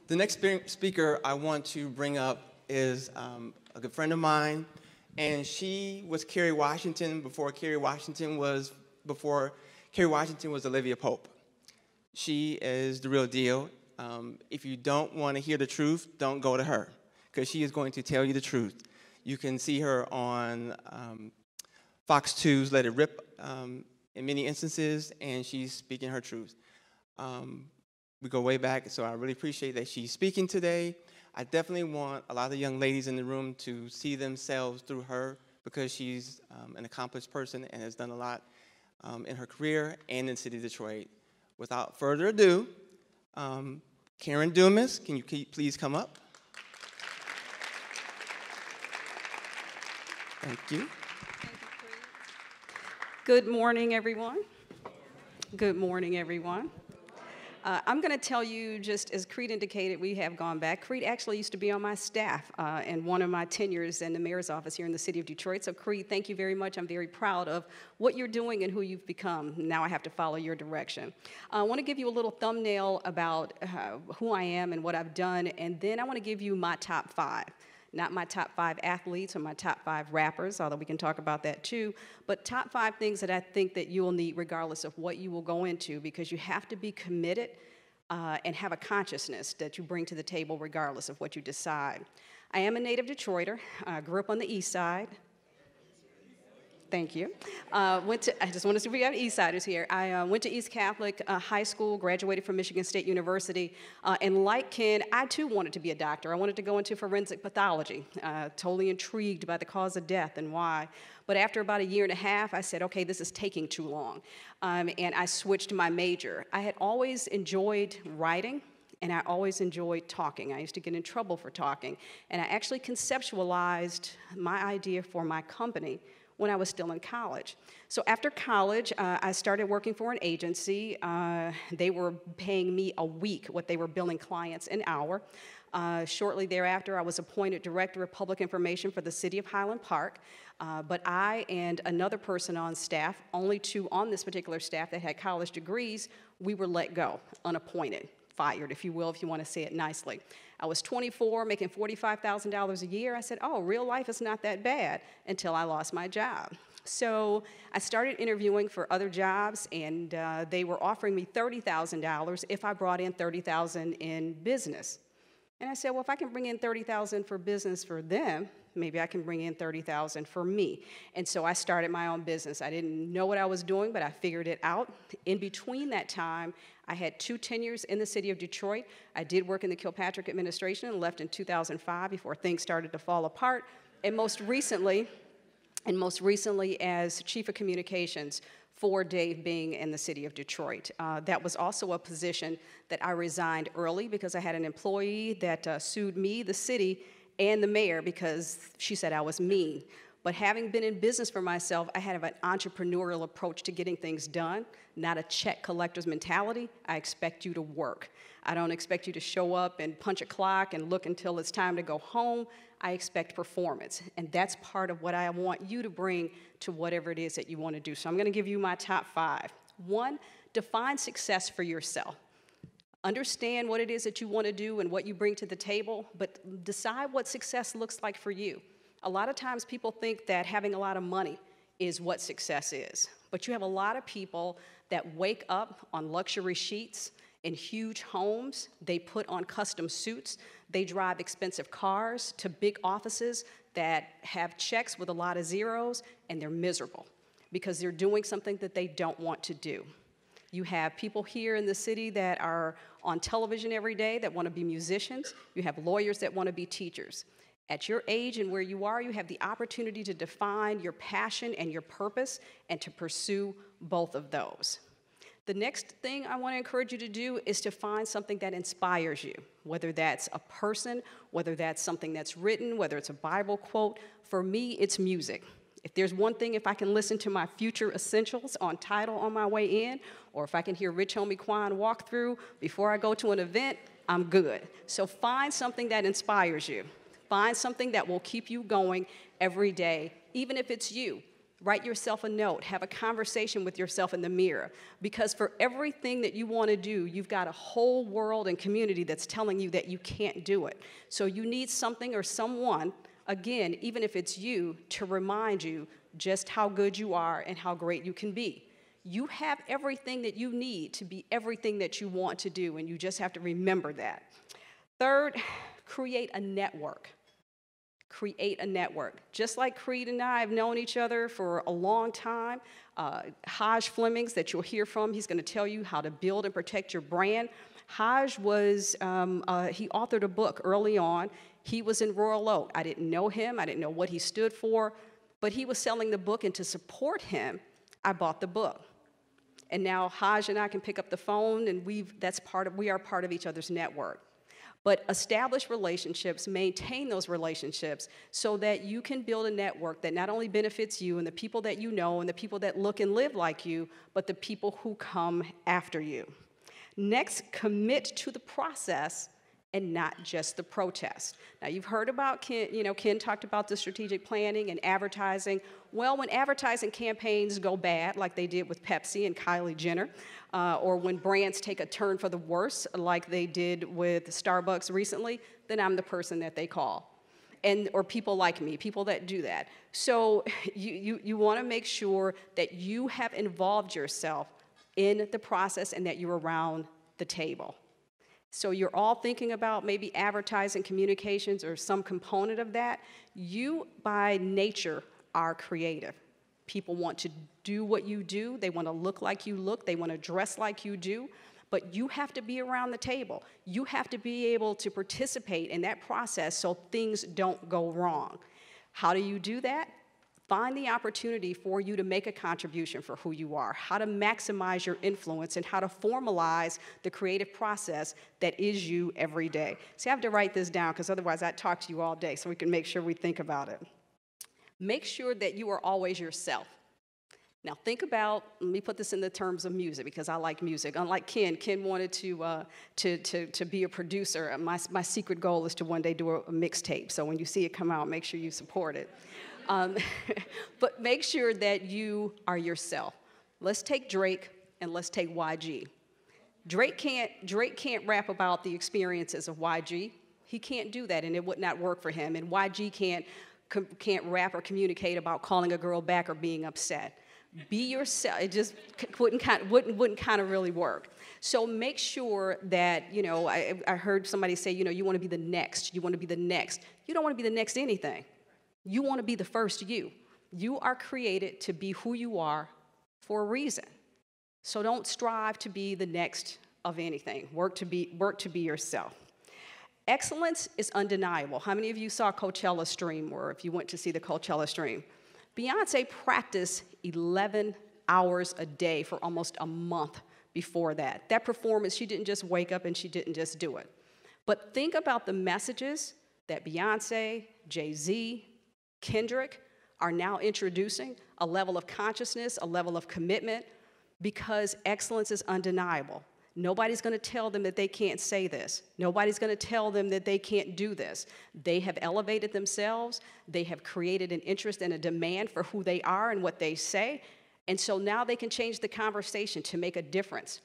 The next speaker I want to bring up is a good friend of mine, and she was Kerry Washington before Kerry Washington was Olivia Pope. She is the real deal. If you don't want to hear the truth, don't go to her, because she is going to tell you the truth. You can see her on Fox 2's Let It Rip in many instances, and she's speaking her truth. We go way back, so I really appreciate that she's speaking today. I definitely want a lot of the young ladies in the room to see themselves through her, because she's an accomplished person and has done a lot in her career and in the city of Detroit. Without further ado, Karen Dumas, can you please come up? Thank you. Thank you, Creed. Good morning, everyone. Good morning, everyone. I'm going to tell you, just as Creed indicated, we have gone back. Creed actually used to be on my staff in one of my tenures in the mayor's office here in the city of Detroit. So, Creed, thank you very much. I'm very proud of what you're doing and who you've become. Now I have to follow your direction. I want to give you a little thumbnail about who I am and what I've done, and then I want to give you my top 5. Not my top 5 athletes or my top 5 rappers, although we can talk about that too, but top 5 things that I think that you will need regardless of what you will go into, because you have to be committed and have a consciousness that you bring to the table regardless of what you decide. I am a native Detroiter. I grew up on the east side. Thank you. I just want to see if we have East Siders here. I went to East Catholic High School, graduated from Michigan State University, and like Ken, I too wanted to be a doctor. I wanted to go into forensic pathology, totally intrigued by the cause of death and why. But after about 1.5 years, I said, okay, this is taking too long, and I switched my major. I had always enjoyed writing, and I always enjoyed talking. I used to get in trouble for talking, and I actually conceptualized my idea for my company when I was still in college. So after college, I started working for an agency. They were paying me a week what they were billing clients an hour. Shortly thereafter, I was appointed Director of Public Information for the City of Highland Park. But I and another person on staff, only 2 on this particular staff that had college degrees, we were let go, unappointed, fired, if you will, if you want to say it nicely. I was 24, making $45,000 a year. I said, oh, real life is not that bad, until I lost my job. So I started interviewing for other jobs, and they were offering me $30,000 if I brought in $30,000 in business. And I said, well, if I can bring in $30,000 for business for them, maybe I can bring in $30,000 for me. And so I started my own business. I didn't know what I was doing, but I figured it out. In between that time, I had 2 tenures in the city of Detroit. I did work in the Kilpatrick administration and left in 2005 before things started to fall apart. And most recently as Chief of Communications for Dave being in the city of Detroit. That was also a position that I resigned early because I had an employee that sued me, the city, and the mayor because she said I was mean. But having been in business for myself, I had an entrepreneurial approach to getting things done, not a check collector's mentality. I expect you to work. I don't expect you to show up and punch a clock and look until it's time to go home. I expect performance, and that's part of what I want you to bring to whatever it is that you want to do. So I'm going to give you my top 5. 1, define success for yourself. Understand what it is that you want to do and what you bring to the table, but decide what success looks like for you. A lot of times people think that having a lot of money is what success is, but you have a lot of people that wake up on luxury sheets in huge homes. They put on custom suits. They drive expensive cars to big offices that have checks with a lot of zeros, and they're miserable because they're doing something that they don't want to do. You have people here in the city that are on television every day that want to be musicians. You have lawyers that want to be teachers. At your age and where you are, you have the opportunity to define your passion and your purpose and to pursue both of those. The next thing I want to encourage you to do is to find something that inspires you, whether that's a person, whether that's something that's written, whether it's a Bible quote. For me, it's music. If there's one thing, if I can listen to my Future Essentials on Tidal on my way in, or if I can hear Rich Homie Quan walk through before I go to an event, I'm good. So find something that inspires you. Find something that will keep you going every day, even if it's you. Write yourself a note. Have a conversation with yourself in the mirror. Because for everything that you want to do, you've got a whole world and community that's telling you that you can't do it. So you need something or someone, again, even if it's you, to remind you just how good you are and how great you can be. You have everything that you need to be everything that you want to do, and you just have to remember that. Third, create a network. Create a network. Just like Creed and I have known each other for a long time, Haj Flemings, that you'll hear from, he's going to tell you how to build and protect your brand. Haj was, he authored a book early on. He was in Royal Oak. I didn't know him. I didn't know what he stood for, but he was selling the book, and to support him, I bought the book. And now Haj and I can pick up the phone, and we are part of each other's network. But establish relationships, maintain those relationships so that you can build a network that not only benefits you and the people that you know and the people that look and live like you, but the people who come after you. Next, commit to the process and not just the protest. Now, you've heard about Ken, Ken talked about the strategic planning and advertising. Well, when advertising campaigns go bad, like they did with Pepsi and Kylie Jenner, or when brands take a turn for the worse, like they did with Starbucks recently, then I'm the person that they call. Or people like me, people that do that. So you want to make sure that you have involved yourself in the process and that you're around the table. So you're all thinking about maybe advertising communications or some component of that. You, by nature, are creative. People want to do what you do. They want to look like you look. They want to dress like you do. But you have to be around the table. You have to be able to participate in that process so things don't go wrong. How do you do that? Find the opportunity for you to make a contribution for who you are, how to maximize your influence, and how to formalize the creative process that is you every day. See, I have to write this down because otherwise I'd talk to you all day, so we can make sure we think about it. Make sure that you are always yourself. Now think about, let me put this in the terms of music because I like music. Unlike Ken wanted to be a producer. My secret goal is to one day do a mixtape. So when you see it come out, make sure you support it. But make sure that you are yourself. Let's take Drake and let's take YG. Drake can't rap about the experiences of YG. He can't do that, and it would not work for him. And YG can't rap or communicate about calling a girl back or being upset. Be yourself. It just wouldn't kind of really work. So make sure that, I heard somebody say, you want to be the next. You want to be the next. You don't want to be the next anything. You want to be the first you. You are created to be who you are for a reason. So don't strive to be the next of anything. Work to be yourself. Excellence is undeniable. How many of you saw Coachella stream, or if you went to see the Coachella stream? Beyonce practiced 11 hours a day for almost a month before that. That performance, she didn't just wake up and she didn't just do it. But think about the messages that Beyonce, Jay-Z, Kendrick are now introducing, a level of consciousness, a level of commitment, because excellence is undeniable. Nobody's going to tell them that they can't say this. Nobody's going to tell them that they can't do this. They have elevated themselves. They have created an interest and a demand for who they are and what they say. And so now they can change the conversation to make a difference,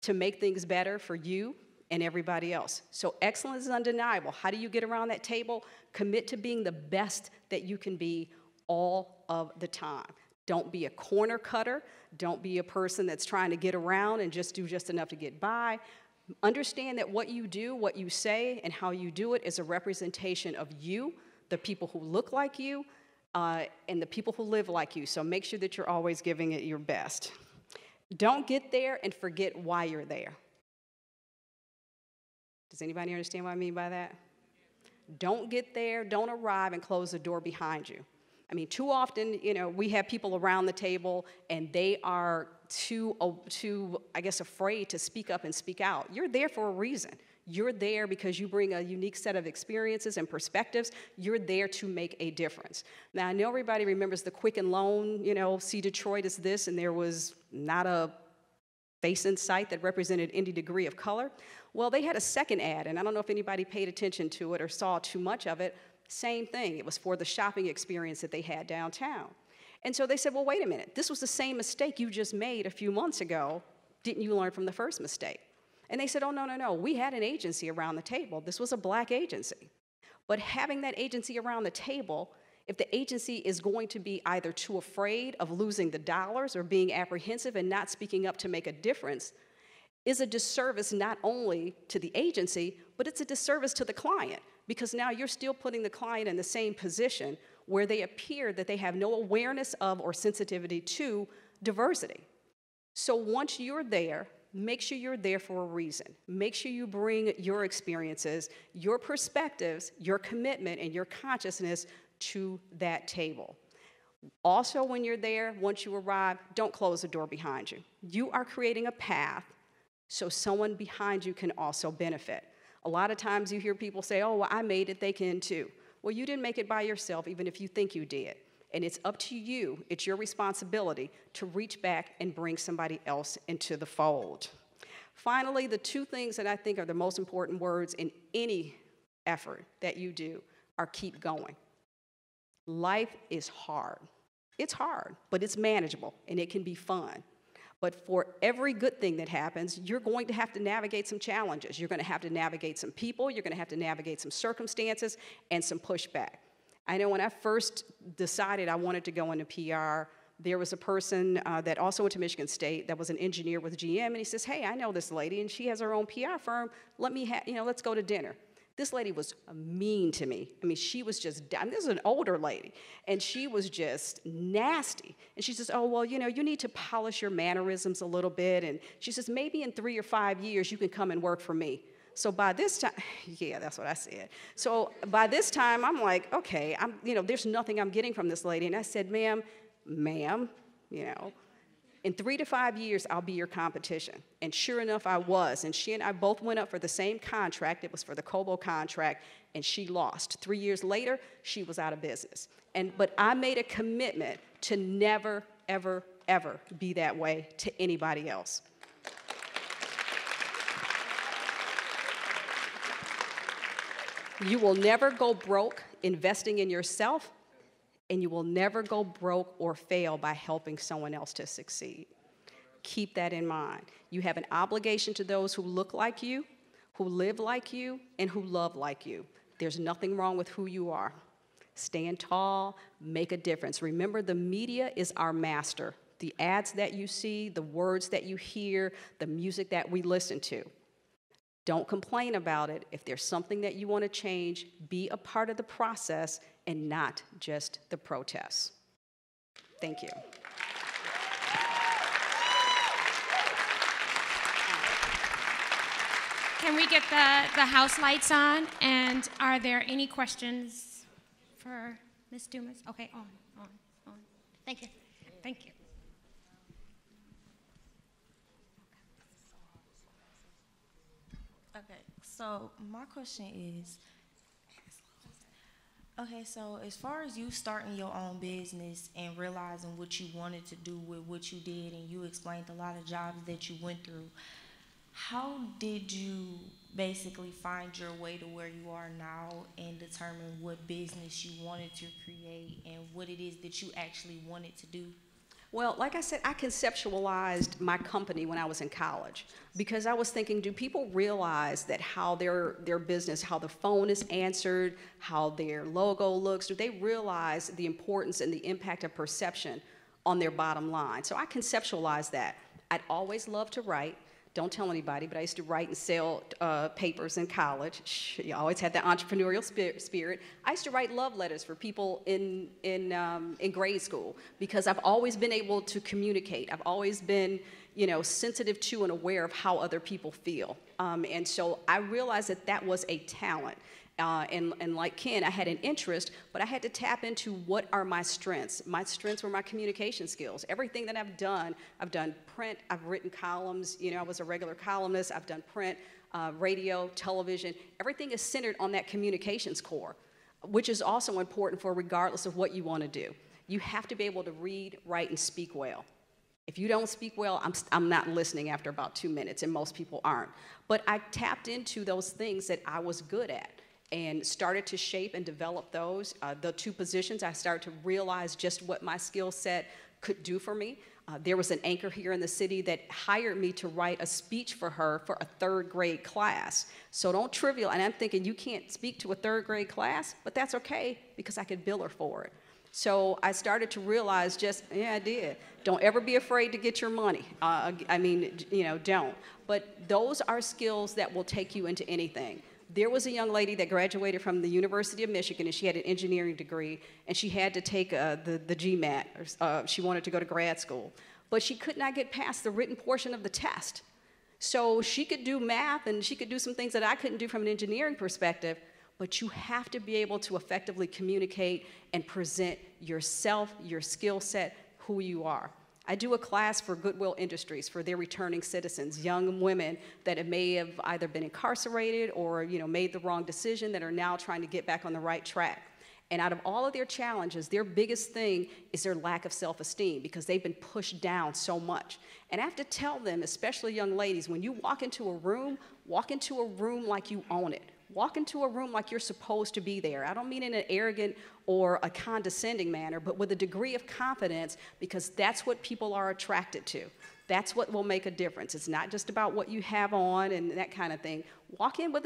to make things better for you and everybody else. So excellence is undeniable. How do you get around that table? Commit to being the best that you can be all of the time. Don't be a corner cutter. Don't be a person that's trying to get around and just do just enough to get by. Understand that what you do, what you say, and how you do it is a representation of you, the people who look like you, and the people who live like you. So make sure that you're always giving it your best. Don't get there and forget why you're there. Does anybody understand what I mean by that? Don't get there, don't arrive, and close the door behind you. I mean, too often, we have people around the table and they are too, I guess, afraid to speak up and speak out. You're there for a reason. You're there because you bring a unique set of experiences and perspectives. You're there to make a difference. Now, I know everybody remembers the Quicken Loan, see Detroit as this, and there was not a face in sight that represented any degree of color. Well, they had a second ad, and I don't know if anybody paid attention to it or saw too much of it. Same thing. It was for the shopping experience that they had downtown. And so they said, well, wait a minute, this was the same mistake you just made a few months ago. Didn't you learn from the first mistake? And they said, oh, no, no, no, we had an agency around the table. This was a black agency. But having that agency around the table, if the agency is going to be either too afraid of losing the dollars or being apprehensive and not speaking up to make a difference, is a disservice not only to the agency, but it's a disservice to the client, because now you're still putting the client in the same position where they appear that they have no awareness of or sensitivity to diversity. So once you're there, make sure you're there for a reason. Make sure you bring your experiences, your perspectives, your commitment, and your consciousness to that table. Also, when you're there, once you arrive, don't close the door behind you. You are creating a path so someone behind you can also benefit. A lot of times you hear people say, oh, well, I made it, they can too. Well, you didn't make it by yourself, even if you think you did. And it's up to you, it's your responsibility to reach back and bring somebody else into the fold. Finally, the two things that I think are the most important words in any effort that you do are keep going. Life is hard. It's hard, but it's manageable, and it can be fun. But for every good thing that happens, you're going to have to navigate some challenges. You're going to have to navigate some people. You're going to have to navigate some circumstances and some pushback. I know when I first decided I wanted to go into PR, there was a person that also went to Michigan State that was an engineer with GM, and he says, hey, I know this lady, and she has her own PR firm. Let's go to dinner. This lady was mean to me. I mean, she was just, this is an older lady, and she was just nasty. And she says, oh, well, you need to polish your mannerisms a little bit. And she says, maybe in 3 or 5 years, you can come and work for me. So by this time, yeah, that's what I said. So by this time, I'm like, okay, there's nothing I'm getting from this lady. And I said, ma'am, in 3 to 5 years, I'll be your competition. And sure enough, I was. And she and I both went up for the same contract. It was for the Kobo contract, and she lost. 3 years later, she was out of business. But I made a commitment to never, ever, ever be that way to anybody else. You will never go broke investing in yourself, and you will never go broke or fail by helping someone else to succeed. Keep that in mind. You have an obligation to those who look like you, who live like you, and who love like you. There's nothing wrong with who you are. Stand tall, make a difference. Remember, the media is our master. The ads that you see, the words that you hear, the music that we listen to. Don't complain about it. If there's something that you want to change, be a part of the process and not just the protests. Thank you. Can we get the house lights on? And are there any questions for Ms. Dumas? Okay, on. Thank you. Thank you. Okay, so my question is, so as far as you starting your own business and realizing what you wanted to do with what you did, and you explained a lot of jobs that you went through, how did you basically find your way to where you are now and determine what business you wanted to create and what it is that you actually wanted to do? Well, like I said, I conceptualized my company when I was in college because I was thinking, do people realize that how their business, how the phone is answered, how their logo looks, do they realize the importance and the impact of perception on their bottom line? So I conceptualized that. I'd always loved to write. Don't tell anybody, but I used to write and sell papers in college. You always had that entrepreneurial spirit. I used to write love letters for people in grade school because I've always been able to communicate. I've always been, sensitive to and aware of how other people feel. And so I realized that that was a talent. And like Ken, I had an interest, but I had to tap into what are my strengths. My strengths were my communication skills. Everything that I've done print, I've written columns, I was a regular columnist, I've done print, radio, television. Everything is centered on that communications core, which is also important for regardless of what you want to do. You have to be able to read, write, and speak well. If you don't speak well, I'm not listening after about 2 minutes, and most people aren't. But I tapped into those things that I was good at. and started to shape and develop those. The 2 positions, I started to realize just what my skill set could do for me. There was an anchor here in the city that hired me to write a speech for her for a 3rd grade class. So don't trivial, and I'm thinking you can't speak to a 3rd grade class, but that's okay because I could bill her for it. So I started to realize I did. Don't ever be afraid to get your money. I mean, don't. But those are skills that will take you into anything. There was a young lady that graduated from the University of Michigan, and she had an engineering degree, and she had to take the GMAT. She wanted to go to grad school, but she could not get past the written portion of the test. So she could do math, and she could do some things that I couldn't do from an engineering perspective, but you have to be able to effectively communicate and present yourself, your skill set, who you are. I do a class for Goodwill Industries for their returning citizens, young women that may have either been incarcerated or made the wrong decision that are now trying to get back on the right track. And out of all of their challenges, their biggest thing is their lack of self-esteem because they've been pushed down so much. And I have to tell them, especially young ladies, when you walk into a room like you own it. Walk into a room like you're supposed to be there. I don't mean in an arrogant or a condescending manner, but with a degree of confidence, because that's what people are attracted to. That's what will make a difference. It's not just about what you have on and that kind of thing. Walk in with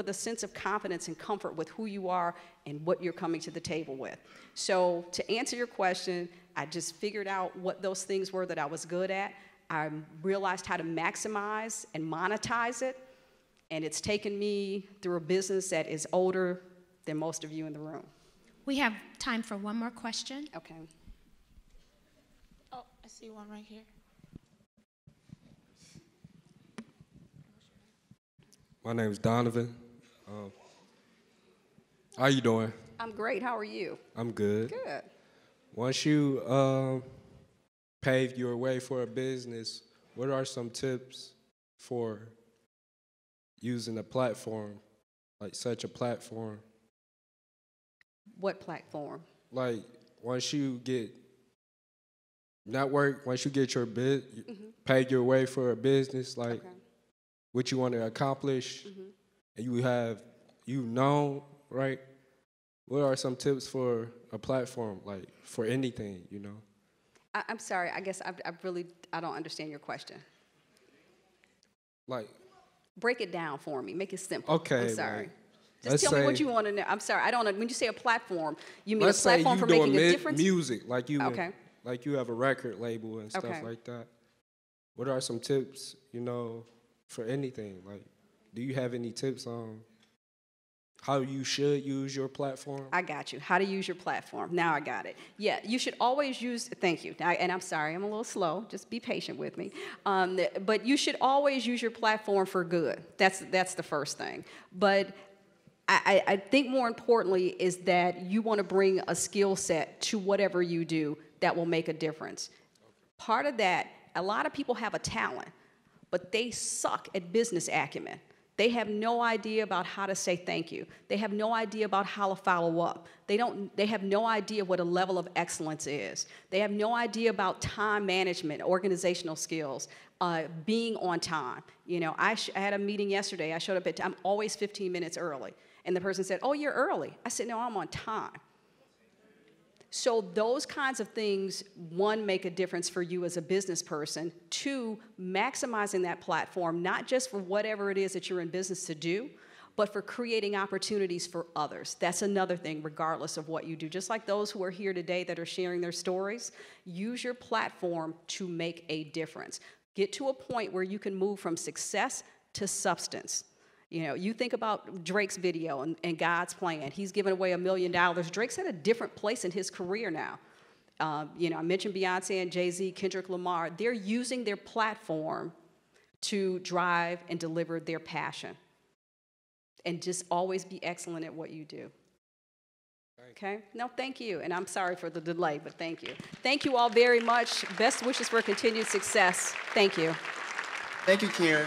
a sense of confidence and comfort with who you are and what you're coming to the table with. So to answer your question, I just figured out what those things were that I was good at. I realized how to maximize and monetize it. And it's taken me through a business that is older than most of you in the room. We have time for one more question. Okay. Oh, I see one right here. My name is Donovan. How you doing? I'm great. How are you? I'm good. Good. Once you pave your way for a business, what are some tips for using a platform, like such a platform? What platform? Like once you get your pave your way for a business, like what you want to accomplish, and you have, right? What are some tips for a platform, like for anything, I'm sorry. I guess I don't understand your question. Like, break it down for me. Make it simple. Okay. I'm sorry. Like, just tell me what you want to know. I'm sorry. I don't know. When you say a platform, you mean a let's say platform you for making doing a difference? music, like you have a record label and stuff Okay. like that. What are some tips, for anything? Like, do you have any tips on how you should use your platform? I got you. How to use your platform. Now I got it. Yeah, you should always use, thank you. And I'm sorry, I'm a little slow. Just be patient with me. But you should always use your platform for good. That's the first thing. But I think more importantly is that you want to bring a skill set to whatever you do that will make a difference. Part of that, a lot of people have a talent, but they suck at business acumen. They have no idea about how to say thank you. They have no idea about how to follow up. They have no idea what a level of excellence is. They have no idea about time management, organizational skills, being on time. I had a meeting yesterday. I showed up I'm always 15 minutes early. And the person said, "Oh, you're early." I said, "No, I'm on time." So those kinds of things, one, make a difference for you as a business person. Two, maximizing that platform, not just for whatever it is that you're in business to do, but for creating opportunities for others. That's another thing, regardless of what you do. Just like those who are here today that are sharing their stories, use your platform to make a difference. Get to a point where you can move from success to substance. You think about Drake's video and God's plan. He's given away $1 million. Drake's at a different place in his career now. I mentioned Beyonce and Jay-Z, Kendrick Lamar. They're using their platform to drive and deliver their passion. And just always be excellent at what you do. Okay? No, thank you. And I'm sorry for the delay, but thank you. Thank you all very much. Best wishes for continued success. Thank you. Thank you, Karen.